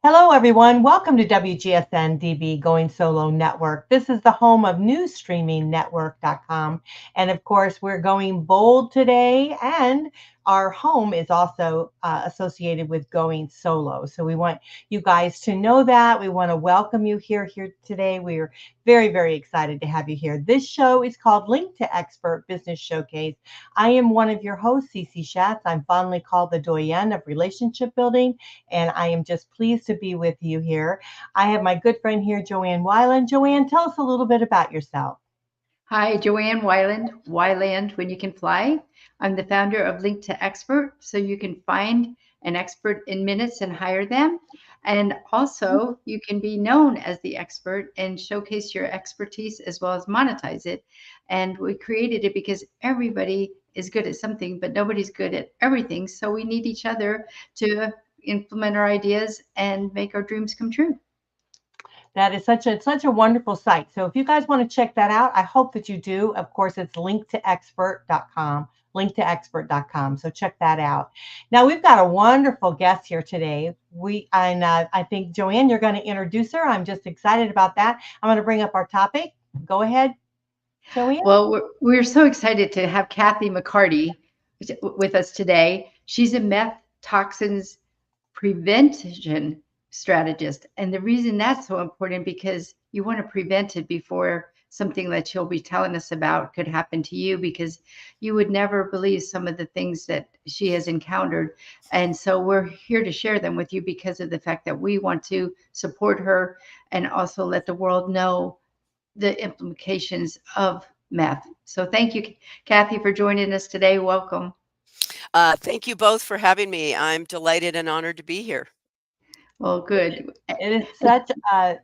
Hello, everyone. Welcome to WGSN-DB Going Solo Network. This is the home of newsstreamingnetwork.com. And of course, we're going bold today. And our home is also associated with going solo. So we want you guys to know that. We want to welcome you here today. We are very, very excited to have you here. This show is called Link to Expert Business Showcase. I am one of your hosts, Cece Shatz. I'm fondly called the doyenne of relationship building, and I am just pleased to be with you here. I have my good friend here, Joanne Weiland. Joanne, tell us a little bit about yourself. Hi, Joanne Weiland when you can fly. I'm the founder of LinktoEXPERT, so you can find an expert in minutes and hire them. And also, you can be known as the expert and showcase your expertise as well as monetize it. And we created it because everybody is good at something, but nobody's good at everything. So we need each other to implement our ideas and make our dreams come true. That is such a wonderful site. So if you guys want to check that out, I hope that you do. Of course, it's linktoexpert.com, linktoexpert.com. So check that out. Now we've got a wonderful guest here today. I think Joanne, you're going to introduce her. I'm just excited about that. I'm going to bring up our topic. Go ahead, Joanne. Well, we're so excited to have Kathi McCarty with us today. She's a meth toxins prevention strategist. And the reason that's so important because you want to prevent it before something that she'll be telling us about could happen to you, because you would never believe some of the things that she has encountered. And so we're here to share them with you because of the fact that we want to support her and also let the world know the implications of meth. So thank you, Kathi, for joining us today. Welcome. Thank you both for having me. I'm delighted and honored to be here. Well, good. It is such a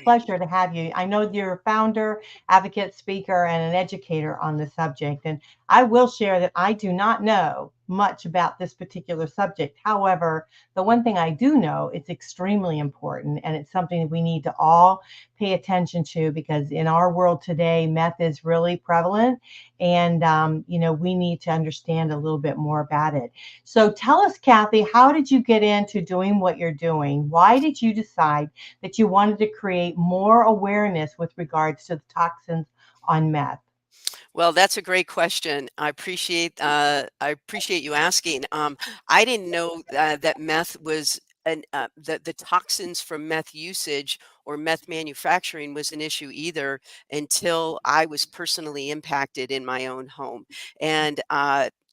pleasure to have you. I know you're a founder, advocate, speaker, and an educator on the subject. And I will share that I do not know much about this particular subject. However, the one thing I do know, it's extremely important, and it's something that we need to all pay attention to because in our world today, meth is really prevalent, and we need to understand a little bit more about it. So tell us, Kathi, how did you get into doing what you're doing? Why did you decide that you wanted to create more awareness with regards to the toxins on meth? Well, that's a great question. I appreciate you asking. I didn't know that meth was the toxins from meth usage or meth manufacturing was an issue either until I was personally impacted in my own home. And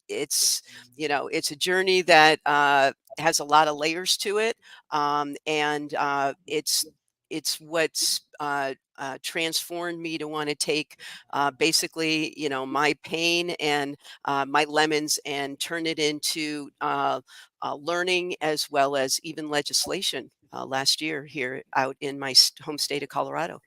it's it's a journey that has a lot of layers to it, and it's what's transformed me to want to take basically, my pain and my lemons and turn it into learning as well as even legislation last year here out in my home state of Colorado.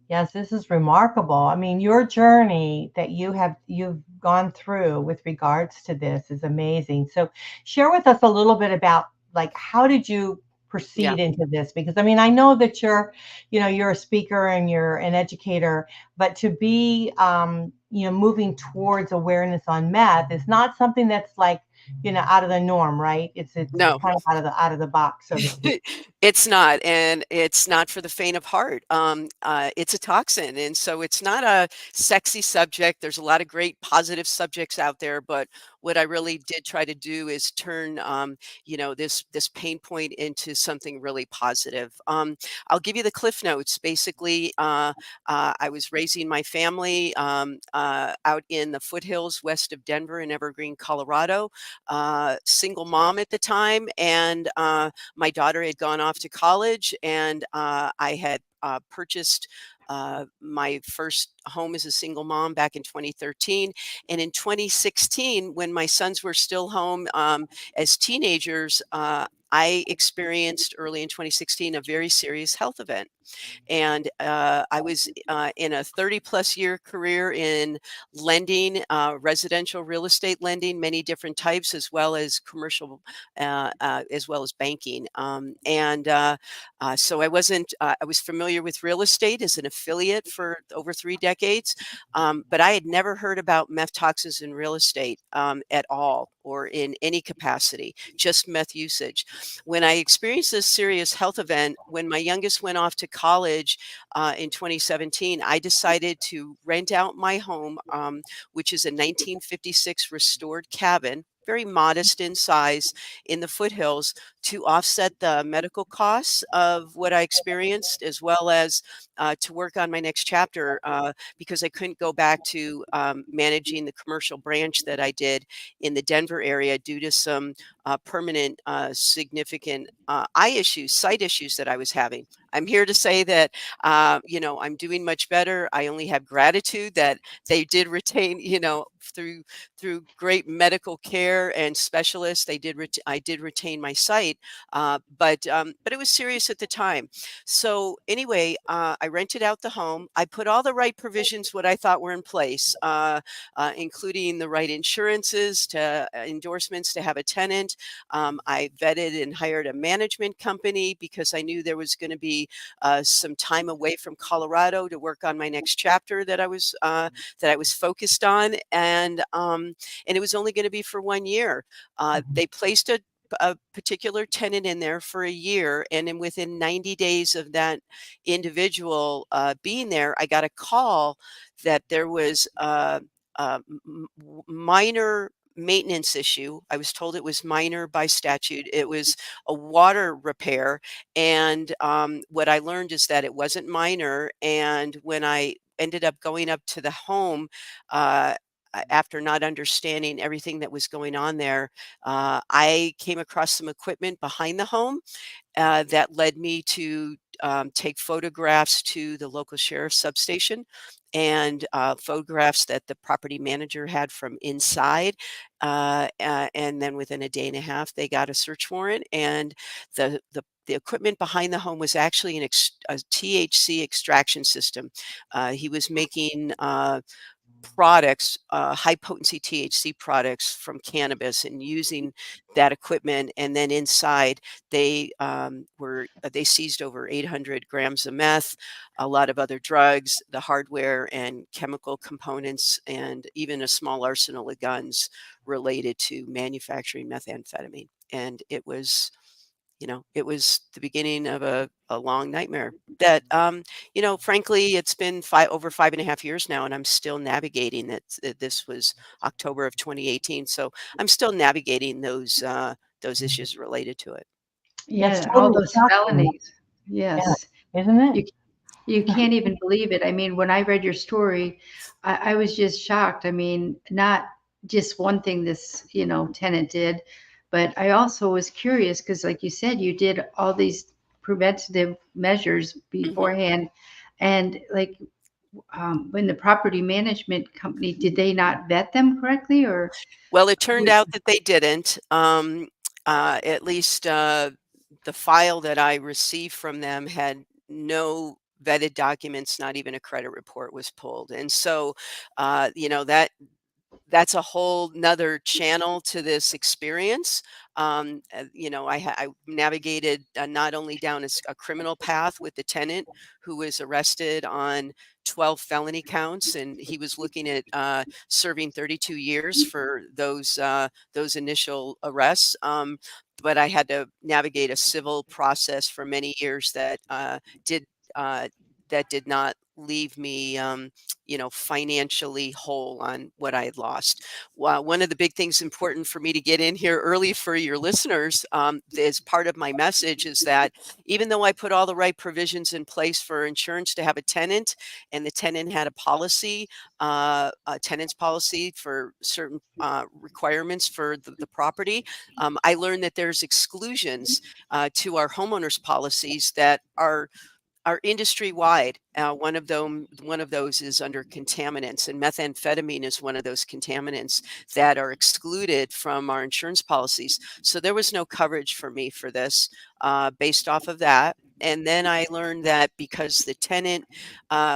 Yes, this is remarkable. I mean, your journey that you've gone through with regards to this is amazing. So share with us a little bit about like how did you Yeah. proceed into this? Because I mean, I know that you're a speaker and you're an educator, but to be moving towards awareness on meth is not something that's like, out of the norm, right? It's No. kind of out of the box, so to speak. It's not, and it's not for the faint of heart. It's a toxin, and so it's not a sexy subject. There's a lot of great positive subjects out there, but what I really did try to do is turn, this pain point into something really positive. I'll give you the cliff notes. Basically, I was raising my family out in the foothills west of Denver in Evergreen, Colorado. Single mom at the time, and my daughter had gone off to college, and I had purchased my first home as a single mom back in 2013. And in 2016, when my sons were still home as teenagers, I experienced early in 2016 a very serious health event. And I was in a 30-plus year career in lending, residential real estate lending, many different types, as well as commercial, as well as banking. So I was familiar with real estate as an affiliate for over 3 decades, but I had never heard about meth toxins in real estate at all or in any capacity, just meth usage. when I experienced this serious health event, when my youngest went off to college in 2017, I decided to rent out my home, which is a 1956 restored cabin, very modest in size in the foothills, to offset the medical costs of what I experienced, as well as to work on my next chapter, because I couldn't go back to managing the commercial branch that I did in the Denver area due to some permanent, significant eye issues, sight issues that I was having. I'm here to say that, I'm doing much better. I only have gratitude that they did retain, through great medical care and specialists, I did retain my sight, but it was serious at the time. So anyway, I rented out the home. I put all the right provisions, what I thought were in place, including the right insurances to endorsements to have a tenant. I vetted and hired a management company because I knew there was going to be some time away from Colorado to work on my next chapter that I was focused on, and it was only going to be for 1 year. They placed a particular tenant in there for a year, and then within 90 days of that individual being there, I got a call that there was minor maintenance issue. I was told it was minor by statute. It was a water repair, and what I learned is that it wasn't minor. And when I ended up going up to the home, after not understanding everything that was going on there, I came across some equipment behind the home that led me to take photographs to the local sheriff's substation, and photographs that the property manager had from inside. And then within a day and a half, they got a search warrant, and the equipment behind the home was actually a THC extraction system. He was making products, high potency THC products from cannabis, and using that equipment. And then inside, they seized over 800 grams of meth, a lot of other drugs, the hardware and chemical components, and even a small arsenal of guns related to manufacturing methamphetamine. And it was the beginning of a long nightmare that, frankly, it's been over 5.5 years now, and I'm still navigating it. This was October of 2018. So I'm still navigating those issues related to it. That's Yeah, all totally those shocking. felonies. Yeah, Yes. isn't You it? you can't even believe it. I mean, when I read your story, I was just shocked. I mean, not just one thing this, tenant did, but I also was curious because, like you said, you did all these preventative measures Mhm. beforehand. And like, when the property management company, did they not vet them correctly or? Well, it turned out that they didn't. At least the file that I received from them had no vetted documents, not even a credit report was pulled. And so, that's a whole nother channel to this experience. I navigated not only down a criminal path with the tenant who was arrested on 12 felony counts, and he was looking at serving 32 years for those initial arrests. But I had to navigate a civil process for many years did uh, that did not leave me, financially whole on what I had lost. Well, one of the big things important for me to get in here early for your listeners, is part of my message, is that even though I put all the right provisions in place for insurance to have a tenant, and the tenant had a tenant's policy for certain requirements for the property, I learned that there's exclusions to our homeowners policies that are industry wide. One of those is under contaminants, and methamphetamine is one of those contaminants that are excluded from our insurance policies. So there was no coverage for me for this, based off of that. And then I learned that because the tenant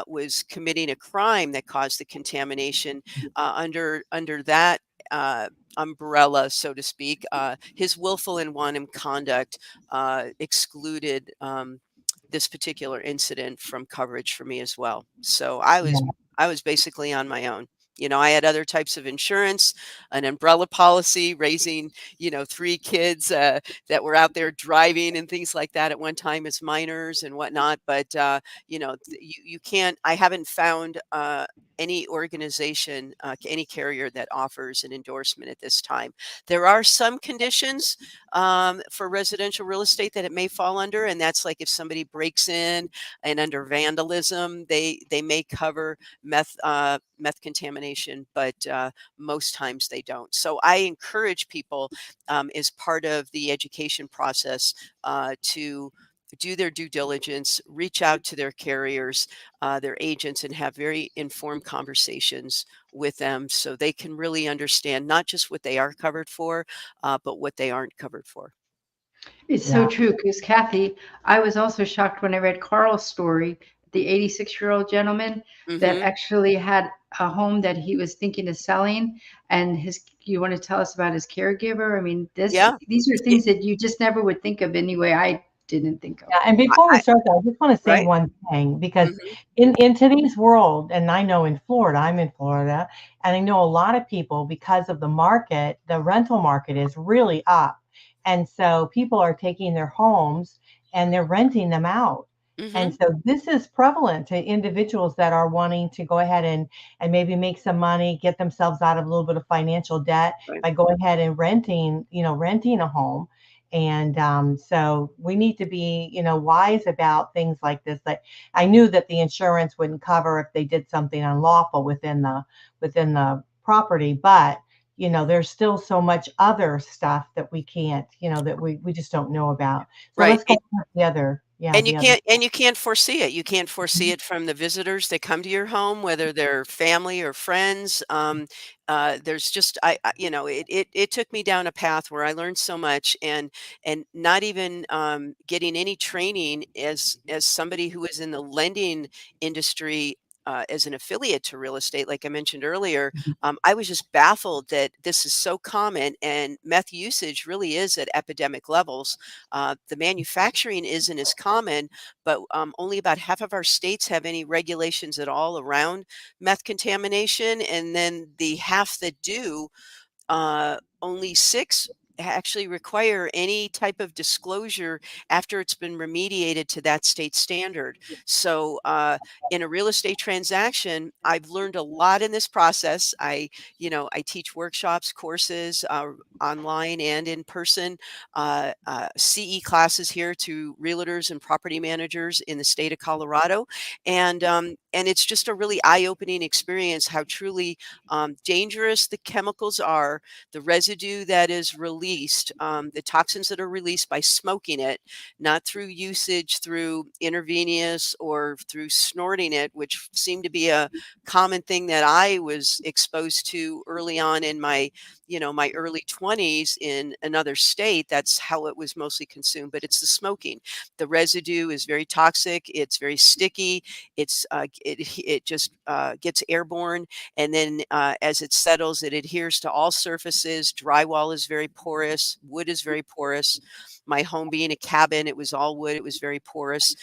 was committing a crime that caused the contamination, under that umbrella, so to speak, his willful and wanton conduct excluded this particular incident from coverage for me as well. So I was basically on my own. You know, I had other types of insurance, an umbrella policy, raising, you know, 3 kids that were out there driving and things like that at one time as minors and whatnot. But, you know, you can't, I haven't found any organization, any carrier that offers an endorsement at this time. There are some conditions for residential real estate that it may fall under, and that's like if somebody breaks in and under vandalism, they may cover meth contamination, but most times they don't. So I encourage people, as part of the education process, to do their due diligence, reach out to their carriers, their agents, and have very informed conversations with them so they can really understand not just what they are covered for, but what they aren't covered for. It's so true because Kathy, I was also shocked when I read Carl's story, the 86-year-old gentleman that Hmm. actually had a home that he was thinking of selling, and you want to tell us about his caregiver? I mean, Yeah. these are things that you just never would think of anyway. I didn't think of. Yeah, and before we I start that, I just want to say right. one thing because Hmm. in today's world, and I know in Florida, I'm in Florida, and I know a lot of people because of the market, the rental market is really up. And so people are taking their homes and they're renting them out. And Hmm. so this is prevalent to individuals that are wanting to go ahead and maybe make some money, get themselves out of a little bit of financial debt Right. by going ahead and renting a home. And so we need to be, wise about things like this. Like I knew that the insurance wouldn't cover if they did something unlawful within the property, but there's still so much other stuff that we can't, that we just don't know about. So Right. let's go with the other, yeah, And the other. you can't foresee it. You can't foresee it from the visitors that come to your home, whether they're family or friends. There's just you know, it took me down a path where I learned so much, and not even getting any training as somebody who is in the lending industry. As an affiliate to real estate, like I mentioned earlier, I was just baffled that this is so common, and meth usage really is at epidemic levels. The manufacturing isn't as common, but only about half of our states have any regulations at all around meth contamination. And then the half that do, only 6 actually require any type of disclosure after it's been remediated to that state standard. So, in a real estate transaction, I've learned a lot in this process. I teach workshops, courses, online and in person, CE classes here to realtors and property managers in the state of Colorado, and it's just a really eye-opening experience how truly dangerous the chemicals are, the residue that is released, the toxins that are released by smoking it, not through usage, through intravenous or through snorting it, which seemed to be a common thing that I was exposed to early on in my early 20s in another state. That's how it was mostly consumed, but it's the smoking. The residue is very toxic. It's very sticky. It just gets airborne, and then as it settles, it adheres to all surfaces. Drywall is very porous. Wood is very porous. My home being a cabin, it was all wood. It was very porous.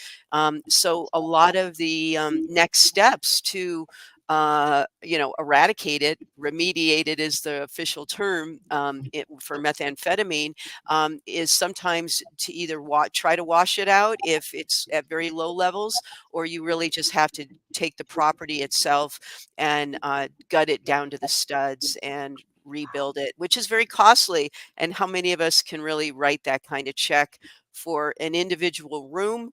So a lot of the next steps to eradicate it, remediate it is the official term for methamphetamine, is sometimes to either try to wash it out if it's at very low levels, or you really just have to take the property itself and gut it down to the studs and rebuild it, which is very costly. And how many of us can really write that kind of check for an individual room?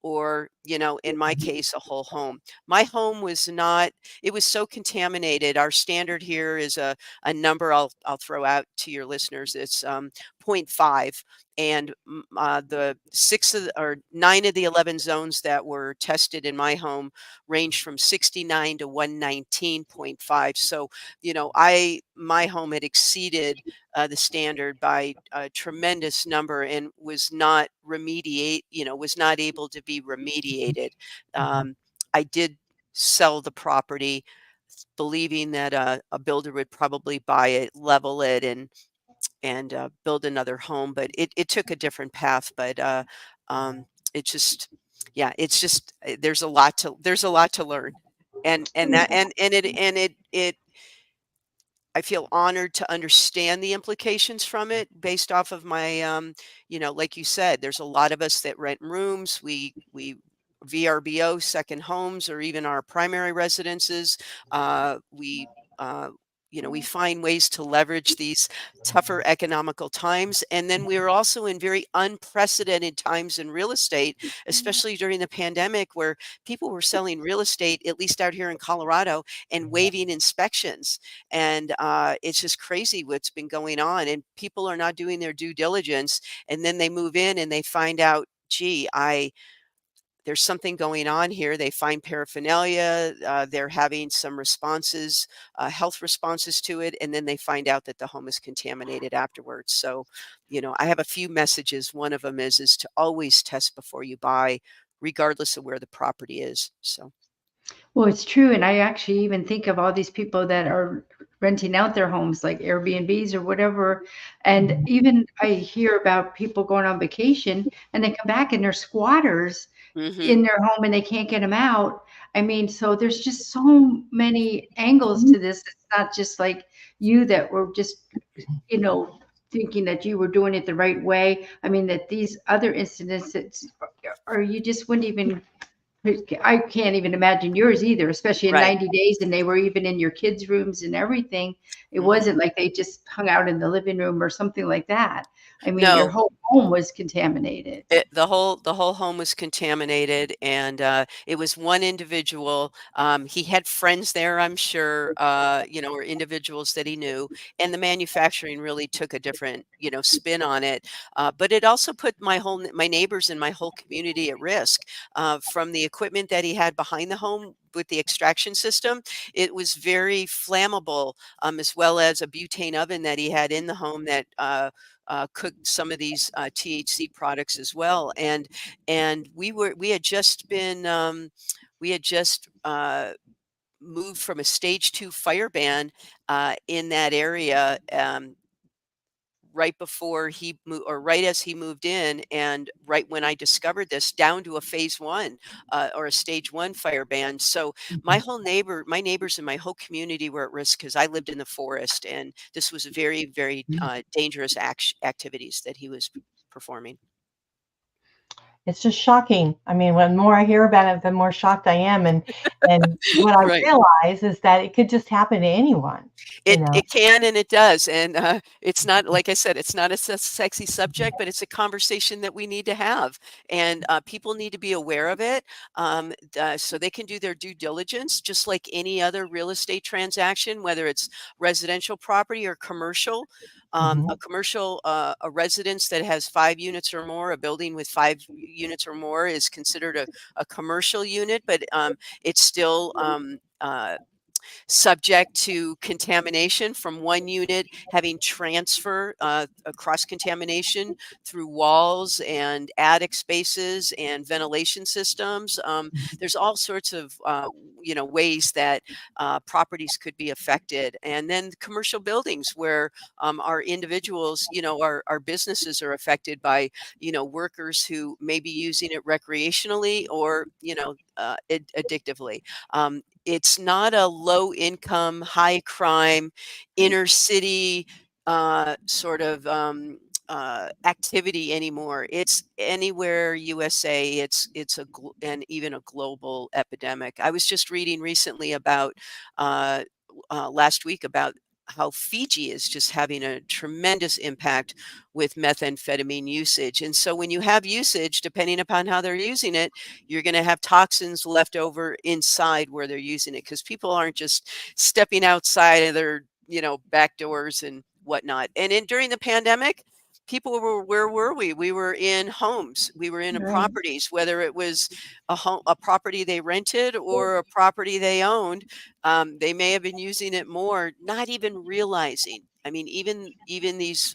Or, in my case, a whole home. My home was not, it was so contaminated. Our standard here is a number I'll throw out to your listeners. It's zero point 0.5. And the 9 of the 11 zones that were tested in my home ranged from 69 to 119.5. So, my home had exceeded the standard by a tremendous number and was not able to be remediated. I did sell the property believing that a builder would probably buy it, level it, and build another home, but it took a different path. But it just, yeah, it's just there's a lot to learn, and that and it I feel honored to understand the implications from it based off of my, like you said, there's a lot of us that rent rooms. We VRBO, second homes, or even our primary residences. We, uh, we find ways to leverage these tougher economical times. And then we are also in very unprecedented times in real estate, especially during the pandemic, where people were selling real estate, at least out here in Colorado, and waiving inspections. And it's just crazy what's been going on. And people are not doing their due diligence. And then they move in and they find out, gee, there's something going on here. They find paraphernalia. They're having some responses, health responses to it, and then they find out that the home is contaminated afterwards. So, I have a few messages. One of them is to always test before you buy, regardless of where the property is. So, Well, it's true. And I actually even think of all these people that are renting out their homes, like Airbnbs or whatever. And even I hear about people going on vacation and they come back and they're squatters mhm. in their home and they can't get them out. I mean, so there's just so many angles to this. It's not just like you that were just, you know, thinking that you were doing it the right way. I mean, that these other incidents that or you just wouldn't even I can't even imagine yours either, especially in Right. 90 days. And they were even in your kids' rooms and everything. It Mhm. wasn't like they just hung out in the living room or something like that. I mean, your No, whole home was contaminated. the whole home was contaminated, and it was one individual. He had friends there, I'm sure, or individuals that he knew, and the manufacturing really took a different, spin on it. But it also put my neighbors and my whole community at risk, from the equipment that he had behind the home with the extraction system. It was very flammable, as well as a butane oven that he had in the home that cooked some of these THC products as well. And we had just moved from a stage 2 fire ban in that area. Right before he moved, or right as he moved in, and right when I discovered this, down to a phase 1 or a stage 1 fire ban. So my neighbors and my whole community were at risk because I lived in the forest, and this was very, very dangerous activities that he was performing. It's just shocking. I mean, when more I hear about it, the more shocked I am. And what I Right. realize is that it could just happen to anyone, you It know. it can and it does, and, it's not, like I said, it's not a sexy subject, but it's a conversation that we need to have, and, people need to be aware of it, so they can do their due diligence just like any other real estate transaction, whether it's residential property or commercial. A Mhm. commercial, a residence that has 5 units or more, a building with 5 units or more is considered a commercial unit, but, it's still, subject to contamination from one unit having transfer, cross contamination through walls and attic spaces and ventilation systems. There's all sorts of ways that properties could be affected, and then commercial buildings where our individuals, our businesses are affected by workers who may be using it recreationally or addictively. It's not a low income, high crime, inner city sort of activity anymore. It's anywhere USA. And even a global epidemic. I was just reading recently about uh, last week about how Fiji is just having a tremendous impact with methamphetamine usage. And so when you have usage, depending upon how they're using it, you're going to have toxins left over inside where they're using it, because people aren't just stepping outside of their back doors and whatnot. And during the pandemic, people were, where were we? We were in homes, we were in Right. properties, whether it was a property they rented or a property they owned. They may have been using it more, not even realizing. I mean, even these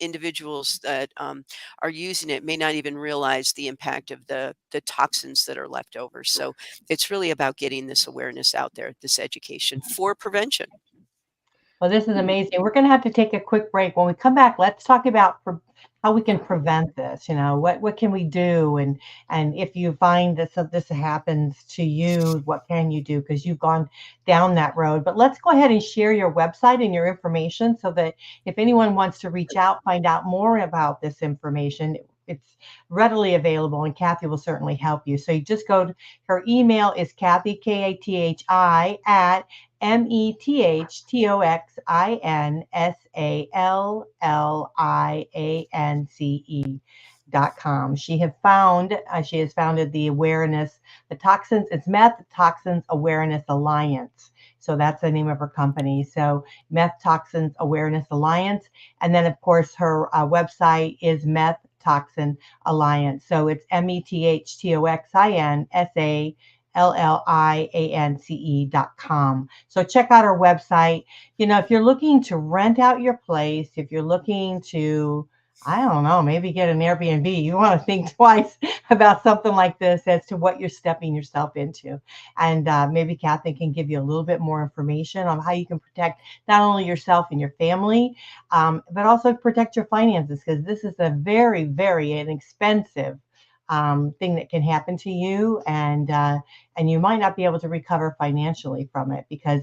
individuals that are using it may not even realize the impact of the toxins that are left over. So it's really about getting this awareness out there, this education for prevention. Well, this is amazing. We're going to have to take a quick break. When we come back, let's talk about how we can prevent this. You know, what can we do? And if you find that this happens to you, what can you do? Because you've gone down that road. But let's go ahead and share your website and your information so that if anyone wants to reach out, find out more about this information, it's readily available, and Kathi will certainly help you. So you just go to her email is Kathi, Kathi, at METHTOXINSALLIANCE.com. She has founded the Toxins, it's Meth Toxins Awareness Alliance. So that's the name of her company. So Meth Toxins Awareness Alliance. And then of course her website is Meth Toxin Alliance. So it's METHTOXINSALLIANCE.com. So check out our website. You know, if you're looking to rent out your place, if you're looking to, I don't know, maybe get an Airbnb, you want to think twice about something like this as to what you're stepping yourself into. And maybe Kathi can give you a little bit more information on how you can protect not only yourself and your family, but also protect your finances, because this is a very, very inexpensive thing that can happen to you, and you might not be able to recover financially from it, because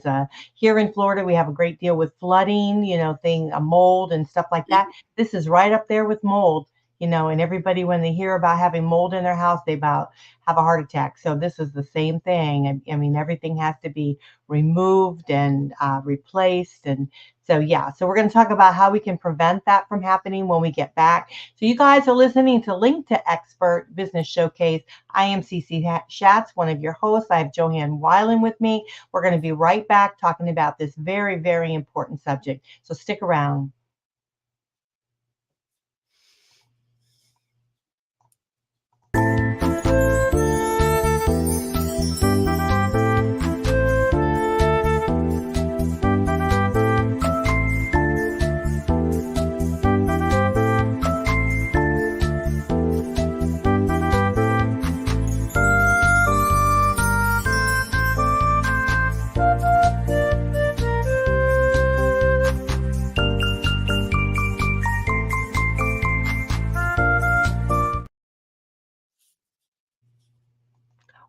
here in Florida we have a great deal with flooding, you know, mold and stuff like that. This is right up there with mold, you know, and everybody, when they hear about having mold in their house, they about have a heart attack. So this is the same thing. I mean, everything has to be removed and replaced. And so, yeah, so we're going to talk about how we can prevent that from happening when we get back. So you guys are listening to Link to Expert Business Showcase. I am Cece Shatz, one of your hosts. I have Joanne Weiland with me. We're going to be right back talking about this very, very important subject. So stick around.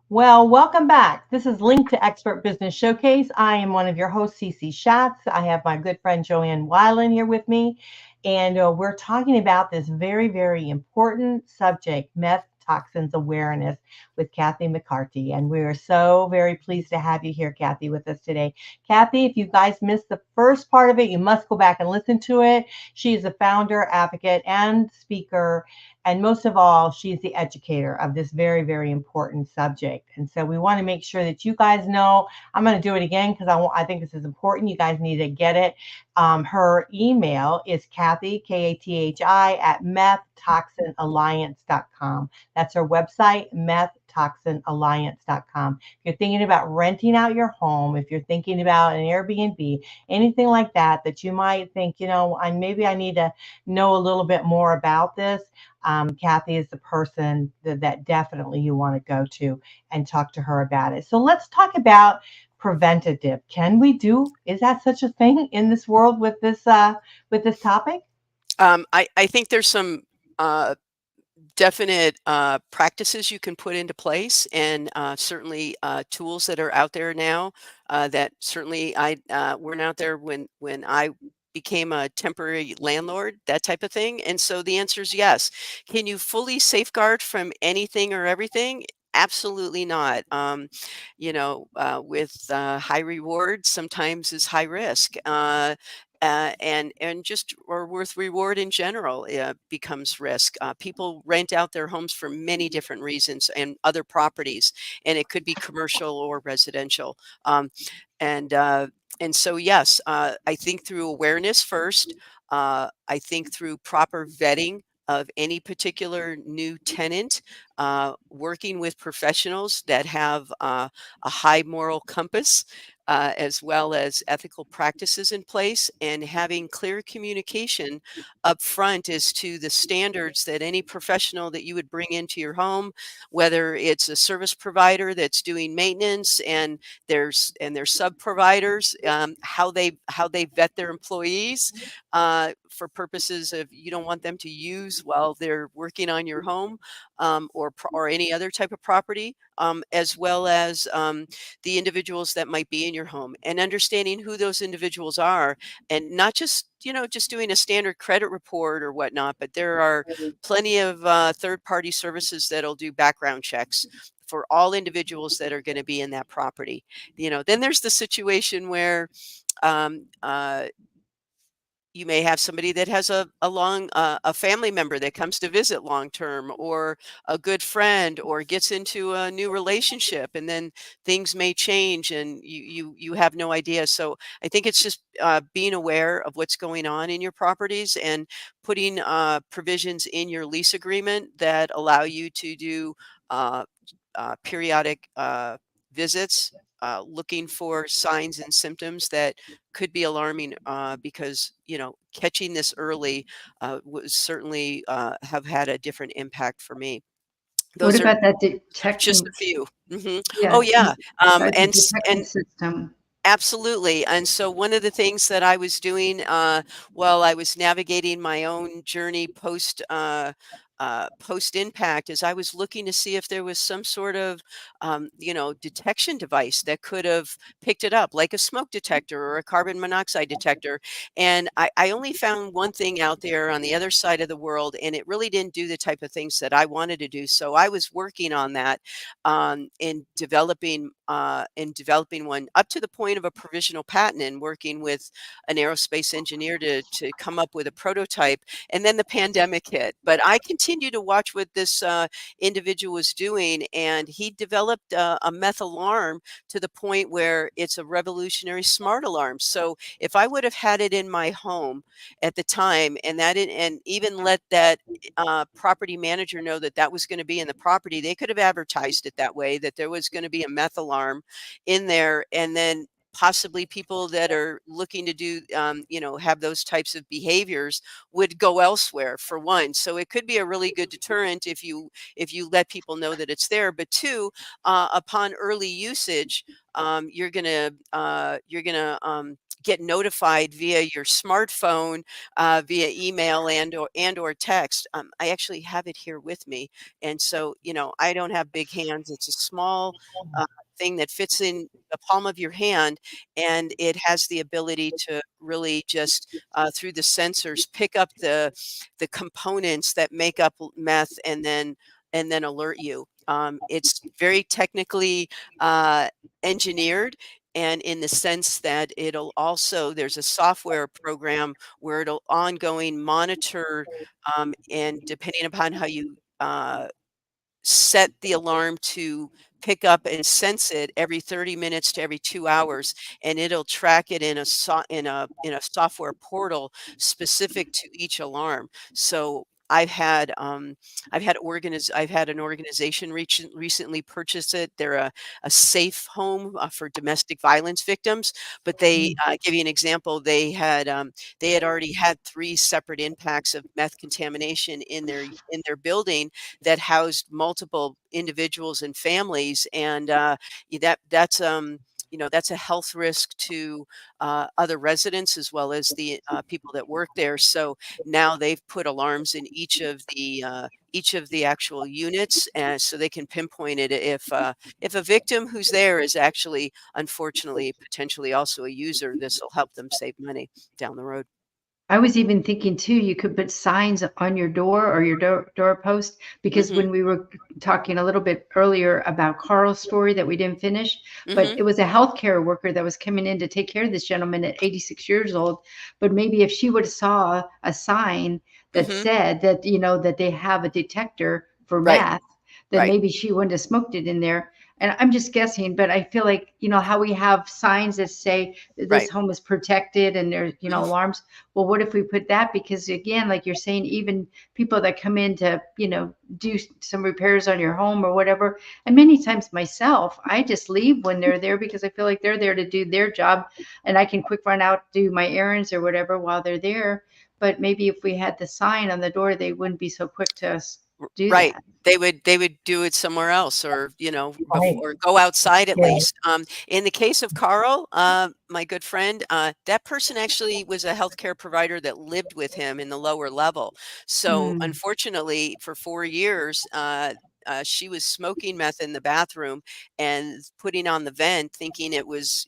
Well, welcome back. This is Link to Expert Business Showcase. I am one of your hosts, Cece Shatz. I have my good friend Joanne Weiland here with me, and we're talking about this very, very important subject, meth toxins awareness, with Kathi McCarty. And we are so very pleased to have you here, Kathi, with us today. Kathi, if you guys missed the first part of it, you must go back and listen to it. She is the founder, advocate, and speaker. And most of all, she's the educator of this very, very important subject. And so we want to make sure that you guys know. I'm going to do it again because I think this is important. You guys need to get it. Her email is Kathi, Kathi, at methtoxinalliance.com. That's her website, methtoxinalliance.com. If you're thinking about renting out your home, if you're thinking about an Airbnb, anything like that, that you might think, you know, maybe I need to know a little bit more about this, Kathi is the person that definitely you want to go to and talk to her about it. So let's talk about preventative. Is that such a thing in this world with this topic? I think there's some definite practices you can put into place, and certainly tools that are out there now that certainly I weren't out there when I became a temporary landlord, that type of thing. And so the answer is yes. Can you fully safeguard from anything or everything? Absolutely not. With high reward sometimes is high risk. And just or worth reward in general becomes risk. People rent out their homes for many different reasons and other properties, and it could be commercial or residential. And so, yes, I think through awareness first. I think through proper vetting of any particular new tenant, working with professionals that have a high moral compass, as well as ethical practices in place, and having clear communication up front as to the standards that any professional that you would bring into your home, whether it's a service provider that's doing maintenance and their sub providers, how they vet their employees for purposes of you don't want them to use while they're working on your home, or any other type of property, as well as the individuals that might be in your home, and understanding who those individuals are, and not just just doing a standard credit report or whatnot, but there are plenty of third party services that'll do background checks for all individuals that are going to be in that property. Then there's the situation where um, uh, you may have somebody that has a family member that comes to visit long term, or a good friend, or gets into a new relationship, and then things may change and you have no idea. So I think it's just being aware of what's going on in your properties, and putting provisions in your lease agreement that allow you to do uh, periodic visits, looking for signs and symptoms that could be alarming, because catching this early was certainly have had a different impact for me. What Those are about that just a detection? few. Oh Yes, yeah. the detection And system. absolutely. And so one of the things that I was doing while I was navigating my own journey post impact, is I was looking to see if there was some sort of detection device that could have picked it up, like a smoke detector or a carbon monoxide detector. And I only found one thing out there on the other side of the world, and it really didn't do the type of things that I wanted to do. So I was working on that, in developing one up to the point of a provisional patent, and working with an aerospace engineer to come up with a prototype. And then the pandemic hit, but I continued to watch what this individual was doing, and he developed a meth alarm to the point where it's a revolutionary smart alarm. So if I would have had it in my home at the time, and even let that property manager know that that was going to be in the property, they could have advertised it that way, that there was going to be a meth alarm in there, and then possibly people that are looking to do have those types of behaviors would go elsewhere, for one. So it could be a really good deterrent if you let people know that it's there. But two, upon early usage, you're gonna get notified via your smartphone, via email and or text. I actually have it here with me, and so I don't have big hands. It's a small thing that fits in the palm of your hand, and it has the ability to really just through the sensors pick up the components that make up meth, and then alert you. It's very technically uh, engineered, and in the sense that there's a software program where it'll ongoing monitor, and depending upon how you set the alarm to pick up and sense it every 30 minutes to every 2 hours, and it'll track it in a software portal specific to each alarm. So I've had an organization recently purchase it. They're a safe home for domestic violence victims, but they give you an example. They had already had 3 separate impacts of meth contamination in their building that housed multiple individuals and families, and that's a health risk to other residents, as well as the people that work there. So now they've put alarms in each of the actual units, so they can pinpoint it if a victim who's there is actually, unfortunately, potentially also a user. This will help them save money down the road. I was even thinking too, you could put signs on your door or your doorpost, because Hmm. when we were talking a little bit earlier about Carl's story that we didn't finish, but Hmm. it was a healthcare worker that was coming in to take care of this gentleman at 86 years old. But maybe if she would have saw a sign that Hmm. said that, that they have a detector for Right. meth, then Right. maybe she wouldn't have smoked it in there. And I'm just guessing, but I feel like, how we have signs that say that this Right. home is protected and there's, Mhm. alarms. Well, what if we put that? Because again, like you're saying, even people that come in to, do some repairs on your home or whatever. And many times myself, I just leave when they're there because I feel like they're there to do their job and I can quick run out, do my errands or whatever while they're there. But maybe if we had the sign on the door, they wouldn't be so quick to do Right. that. They would do it somewhere else, or, Right. or go outside at Yeah. least. In the case of Carl, my good friend, that person actually was a healthcare provider that lived with him in the lower level. So Mm. unfortunately, for 4 years, she was smoking meth in the bathroom and putting on the vent, thinking it was,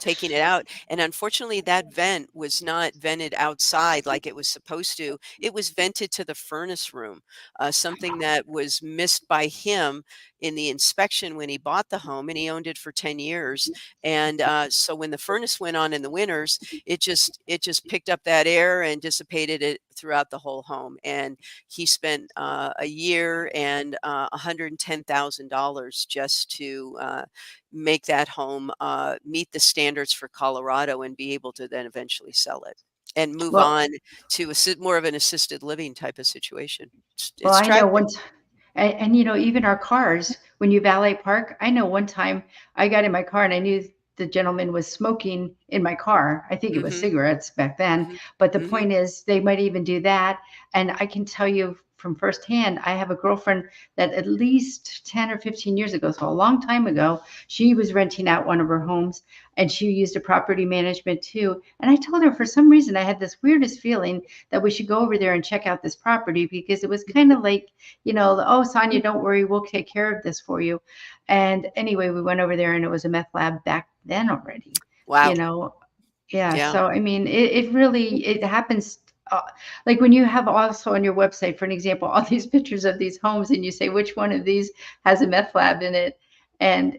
taking it out. And unfortunately, that vent was not vented outside like it was supposed to. It was vented to the furnace room, something that was missed by him in the inspection when he bought the home, and he owned it for 10 years. And so when the furnace went on in the winters, it just picked up that air and dissipated it throughout the whole home. And he spent a year and $110,000 just to make that home meet the standards for Colorado and be able to then eventually sell it and move Well, on to more of an assisted living type of situation. It's, well, it's I know tragic. once, and even our cars, when you valet park, I know one time I got in my car and I knew the gentleman was smoking in my car. I think it was Hmm. cigarettes back then, Hmm. but the Hmm. point is, they might even do that. And I can tell you from firsthand, I have a girlfriend that at least 10 or 15 years ago, so a long time ago, she was renting out one of her homes and she used a property management too. And I told her for some reason I had this weirdest feeling that we should go over there and check out this property because it was kind of like, oh, Sonia, don't worry, we'll take care of this for you. And anyway, we went over there and it was a meth lab back then already, you Wow. know. Yeah. Yeah. So, I mean, it really, it happens. Like when you have also on your website, for an example, all these pictures of these homes and you say, which one of these has a meth lab in it? And,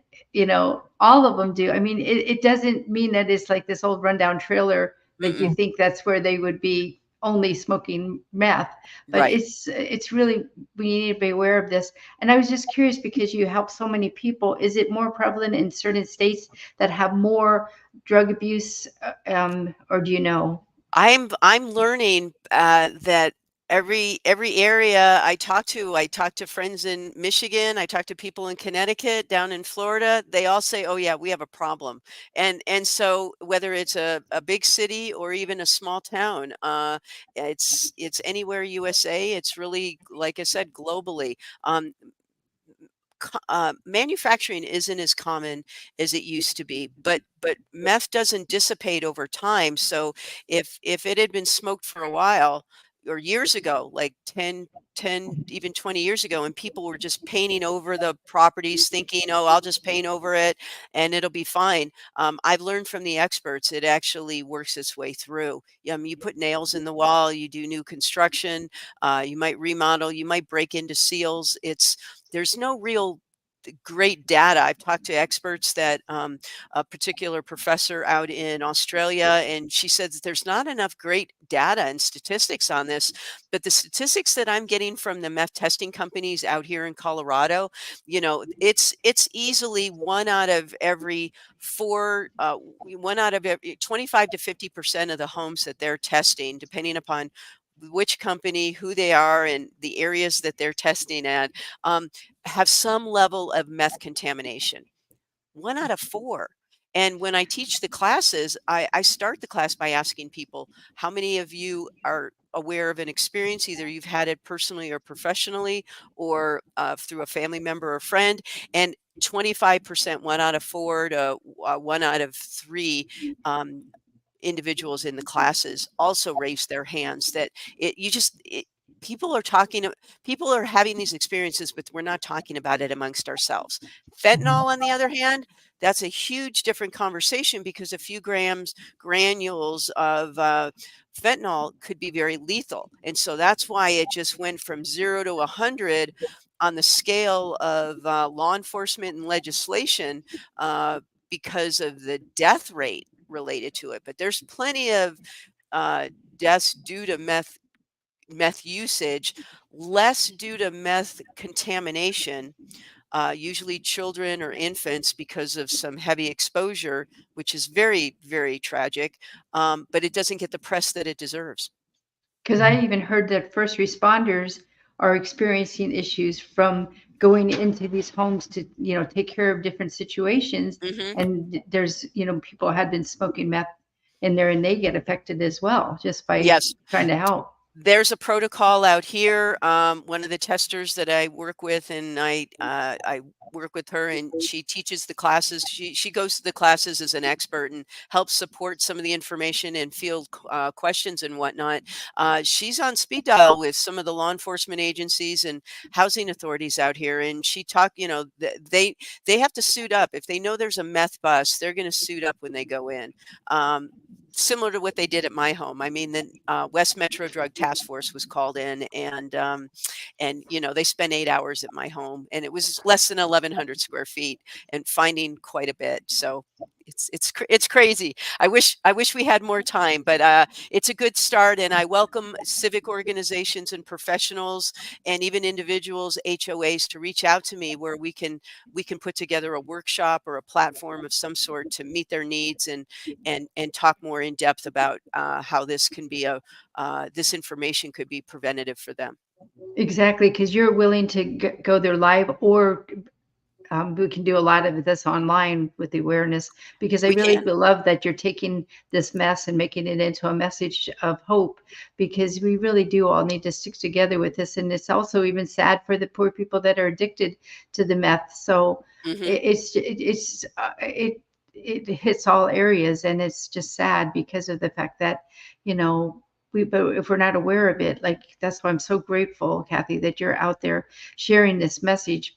all of them do. I mean, it doesn't mean that it's like this old rundown trailer. Like you Mm-mm. think that's where they would be only smoking meth, but Right. it's really, we need to be aware of this. And I was just curious because you help so many people. Is it more prevalent in certain states that have more drug abuse, or do you know? I'm learning that every area I talk to friends in Michigan, I talk to people in Connecticut, down in Florida. They all say, "Oh yeah, we have a problem," and so whether it's a big city or even a small town, it's anywhere USA. It's really, like I said, globally. Um, Manufacturing isn't as common as it used to be, but meth doesn't dissipate over time. So if it had been smoked for a while or years ago, like 10, even 20 years ago, and people were just painting over the properties thinking, oh, I'll just paint over it and it'll be fine. I've learned from the experts it actually works its way through. You put nails in the wall, you do new construction, you might remodel, you might break into seals. There's no real great data. I've talked to experts that a particular professor out in Australia, and she said that there's not enough great data and statistics on this. But the statistics that I'm getting from the meth testing companies out here in Colorado, it's easily one out of every four, one out of every 25 to 50% of the homes that they're testing, depending upon which company, who they are, and the areas that they're testing at. Have some level of meth contamination. One out of four. And when I teach the classes, I start the class by asking people, how many of you are aware of an experience? Either you've had it personally or professionally, or through a family member or friend. And 25%, one out of four to one out of three um, individuals in the classes also raised their hands that people are people are having these experiences, but we're not talking about it amongst ourselves. Fentanyl, on the other hand, that's a huge different conversation because a few granules of fentanyl could be very lethal. And so that's why it just went from 0 to 100 on the scale of law enforcement and legislation, because of the death rate related to it. But there's plenty of uh, deaths due to meth usage, less due to meth contamination. usually children or infants, because of some heavy exposure, which is very, very tragic. But it doesn't get the press that it deserves. Because I even heard that first responders are experiencing issues from going into these homes to, take care of different situations. Hmm. And there's, people had been smoking meth in there and they get affected as well just by Yes. trying to help. There's a protocol out here. One of the testers that I work with, and I work with her, and she teaches the classes. She goes to the classes as an expert and helps support some of the information and field questions and whatnot. She's on speed dial with some of the law enforcement agencies and housing authorities out here, and she talked. They have to suit up if they know there's a meth bust. They're going to suit up when they go in. Similar to what they did at my home. I mean, the West Metro Drug Task Force was called in, and they spent 8 hours at my home, and it was less than 1,100 square feet, and finding quite a bit. So it's crazy. I wish we had more time, but it's a good start, and I welcome civic organizations and professionals, and even individuals, HOAs, to reach out to me where we can put together a workshop or a platform of some sort to meet their needs and talk more in depth about how this can be this information could be preventative for them. Exactly, because you're willing to go there live, or we can do a lot of this online with the awareness, because I We really can. love that you're taking this mess and making it into a message of hope, because we really do all need to stick together with this. And it's also even sad for the poor people that are addicted to the meth. So Hmm. it hits all areas, and it's just sad because of the fact that, but if we're not aware of it, like, that's why I'm so grateful, Kathi, that you're out there sharing this message,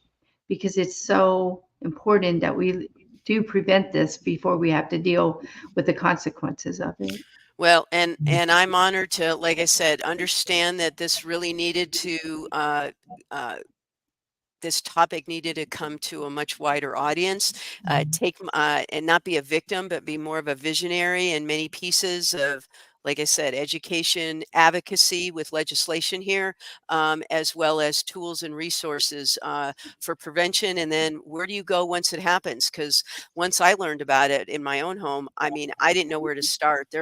because it's so important that we do prevent this before we have to deal with the consequences of it. Well, and I'm honored to, like I said, understand that this really needed to this topic needed to come to a much wider audience, and not be a victim, but be more of a visionary in many pieces of, like I said, education, advocacy with legislation here, as well as tools and resources for prevention. And then where do you go once it happens? Because once I learned about it in my own home, I mean, I didn't know where to start.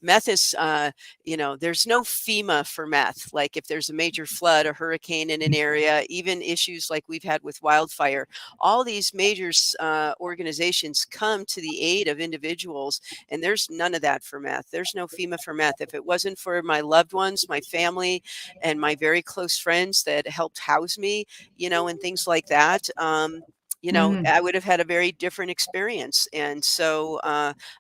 Meth is, there's no FEMA for meth. Like if there's a major flood, a hurricane in an area, even issues like we've had with wildfire, all these major organizations come to the aid of individuals, and there's none of that for meth. There's no FEMA for meth. If it wasn't for my loved ones, my family, and my very close friends that helped house me, and things like that, Mm. I would have had a very different experience. And so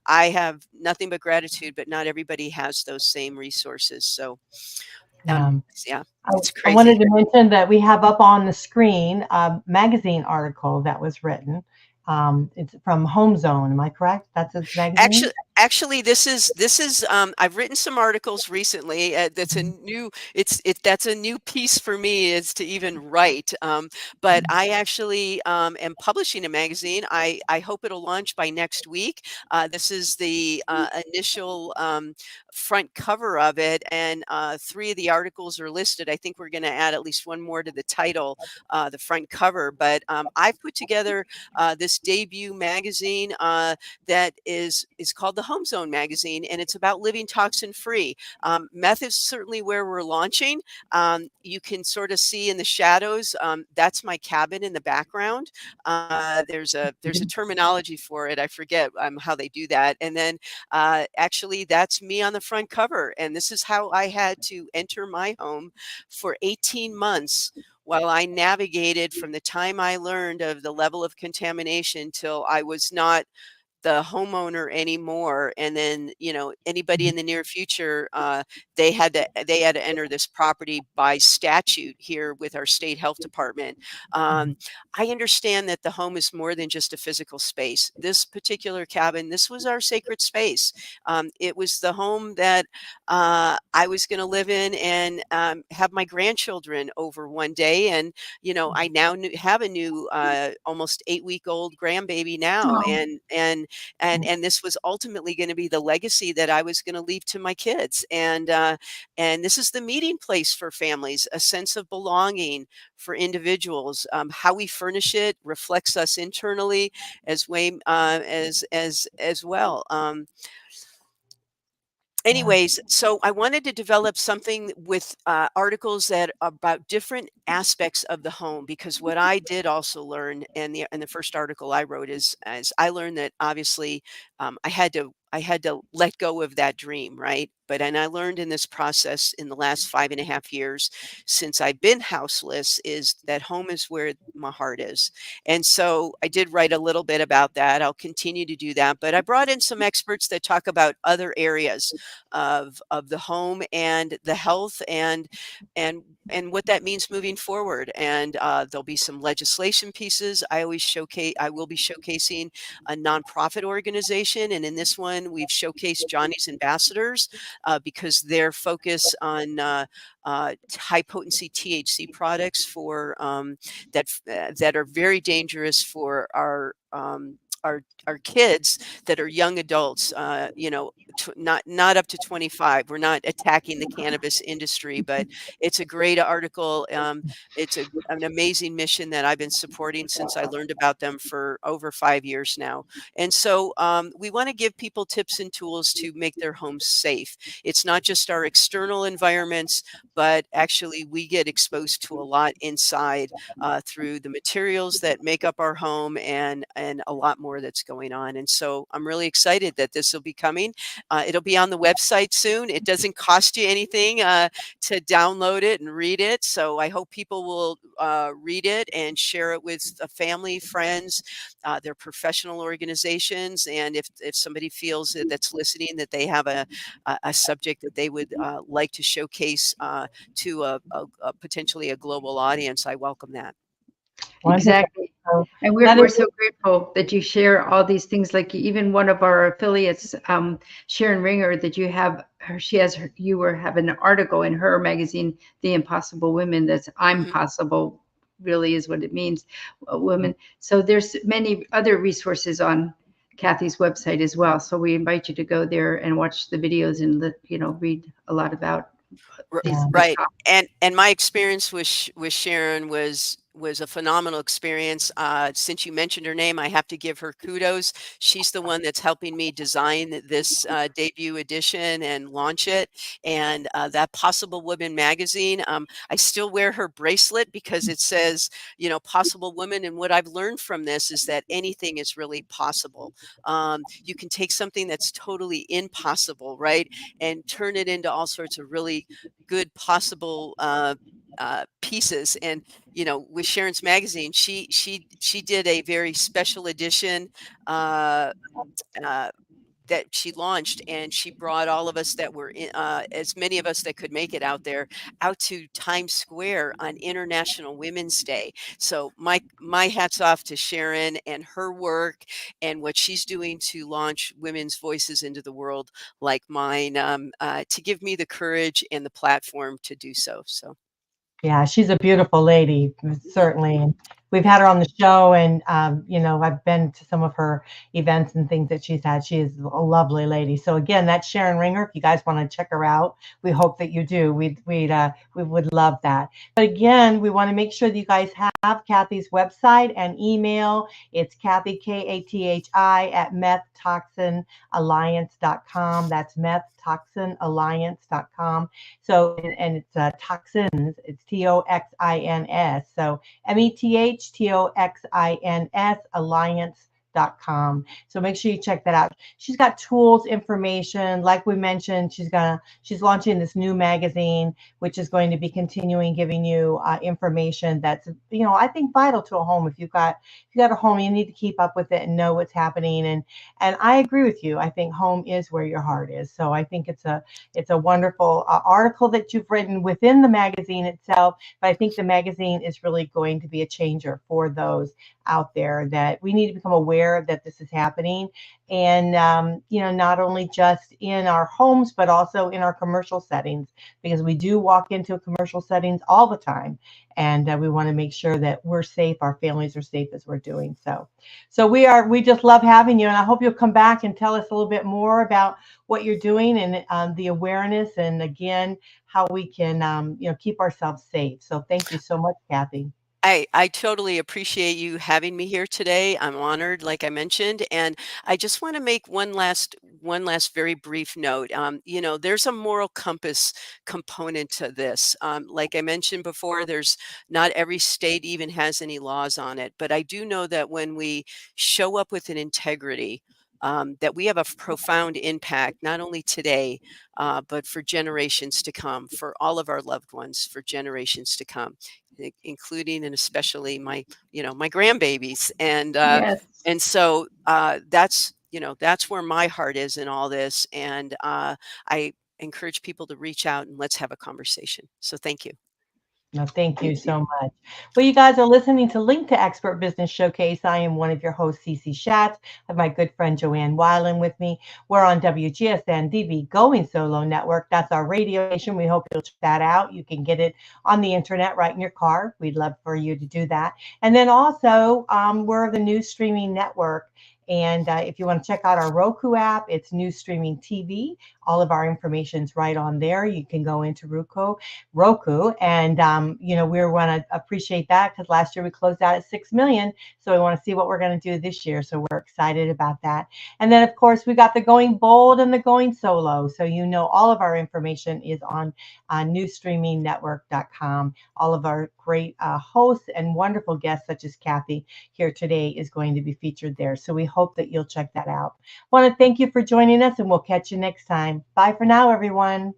I have nothing but gratitude, but not everybody has those same resources. So, Um, yeah, I, it's I crazy. wanted to mention that we have up on the screen a magazine article that was written. It's from Home Zone. Am I correct? That's its magazine. Actually, this is I've written some articles recently. That's a new piece for me, is to even write. But I actually am publishing a magazine. I hope it'll launch by next week. This is the initial front cover of it, and 3 of the articles are listed. I think we're going to add at least one more to the title, the front cover. But I've put together this debut magazine that is called the Home Zone magazine, and it's about living toxin free. Meth is certainly where we're launching. You can sort of see in the shadows. That's my cabin in the background. There's a terminology for it. I forget how they do that. And then actually, that's me on the front cover. And this is how I had to enter my home for 18 months while I navigated from the time I learned of the level of contamination till I was not the homeowner anymore. And then, anybody in the near future, they had to enter this property by statute here with our state health department. I understand that the home is more than just a physical space. This particular cabin, this was our sacred space. It was the home that I was going to live in and have my grandchildren over one day. And I now have a new almost 8-week-old grandbaby now, Oh. and and this was ultimately going to be the legacy that I was going to leave to my kids. And this is the meeting place for families, a sense of belonging for individuals. How we furnish it reflects us internally as way as well. Anyways, so I wanted to develop something with articles that about different aspects of the home, because what I did also learn in the first article I wrote is as I learned that obviously I had to let go of that dream, right? And I learned in this process in the last 5.5 years since I've been houseless is that home is where my heart is. And so I did write a little bit about that. I'll continue to do that. But I brought in some experts that talk about other areas of the home and the health and what that means moving forward. And there'll be some legislation pieces. I will be showcasing a nonprofit organization, and in this one, we've showcased Johnny's Ambassadors because their focus on high potency THC products for that are very dangerous for our kids that are young adults, not up to 25. We're not attacking the cannabis industry, but it's a great article. It's an amazing mission that I've been supporting since I learned about them for over 5 years now. And so we want to give people tips and tools to make their homes safe. It's not just our external environments, but actually we get exposed to a lot inside through the materials that make up our home and a lot more that's going on. And so I'm really excited that this will be coming. It'll be on the website soon. It doesn't cost you anything to download it and read it. So I hope people will read it and share it with a family, friends, their professional organizations. And if somebody feels that's listening that they have a subject that they would like to showcase to a potentially a global audience, I welcome that. Exactly. And we're so grateful that you share all these things. Like even one of our affiliates, Sharon Ringer, that you have her, you have an article in her magazine, The Impossible Women, that's I'm possible, really is what it means, women. So there's many other resources on Kathy's website as well. So we invite you to go there and watch the videos and read a lot about these. Right. And my experience with Sharon was a phenomenal experience. Since you mentioned her name, I have to give her kudos. She's the one that's helping me design this debut edition and launch it. And that Possible Woman magazine, I still wear her bracelet because it says, Possible Woman. And what I've learned from this is that anything is really possible. You can take something that's totally impossible, right, and turn it into all sorts of really good possible pieces. And with Sharon's magazine, she did a very special edition that she launched, and she brought all of us that were in, as many of us that could make it out to Times Square on International Women's Day. So my hats off to Sharon and her work and what she's doing to launch women's voices into the world like mine, to give me the courage and the platform to do so. Yeah, she's a beautiful lady, certainly. And we've had her on the show, and I've been to some of her events and things that she's had. She is a lovely lady. So again, that's Sharon Ringer. If you guys want to check her out, we hope that you do. We would love that. But again, we want to make sure that you guys have Kathy's website and email. It's Kathi, Kathi, at methtoxinalliance.com. That's methtoxinalliance.com. So, and it's toxins, it's TOXINS. So METHTOXINS alliance.com. So make sure you check that out. She's got tools, information, like we mentioned. She's launching this new magazine, which is going to be continuing giving you information that's I think vital to a home. If you've got a home, you need to keep up with it and know what's happening. And I agree with you. I think home is where your heart is. So I think it's a wonderful article that you've written within the magazine itself. But I think the magazine is really going to be a changer for those out there, that we need to become aware aware that this is happening. And, not only just in our homes, but also in our commercial settings, because we do walk into commercial settings all the time. And we want to make sure that we're safe, our families are safe as we're doing so. So we just love having you. And I hope you'll come back and tell us a little bit more about what you're doing and the awareness. And again, how we can, keep ourselves safe. So thank you so much, Kathi. I totally appreciate you having me here today. I'm honored, like I mentioned, and I just want to make one last very brief note. There's a moral compass component to this. Like I mentioned before, there's not every state even has any laws on it, but I do know that when we show up with an integrity, that we have a profound impact, not only today, but for generations to come, for all of our loved ones, for generations to come, including and especially my grandbabies. Yes. And so that's where my heart is in all this. And I encourage people to reach out and let's have a conversation. So thank you. No, thank you Thank you. so much. Well, you guys are listening to Link to Expert Business Showcase. I am one of your hosts, Cece Shatz. I have my good friend Joanne Weiland with me. We're on WGSN-DB Going Solo Network. That's our radio station. We hope you'll check that out. You can get it on the internet right in your car. We'd love for you to do that. And then also, we're the news streaming network. And if you want to check out our Roku app, it's News Streaming TV. All of our information's right on there. You can go into Roku, and we want to appreciate that because last year we closed out at 6 million. So we want to see what we're going to do this year. So we're excited about that. And then of course we got the Going Bold and the Going Solo. So all of our information is on newsstreamingnetwork.com. All of our great hosts and wonderful guests such as Kathi here today is going to be featured there. So we hope that you'll check that out. Want to thank you for joining us, and we'll catch you next time. Bye for now, everyone.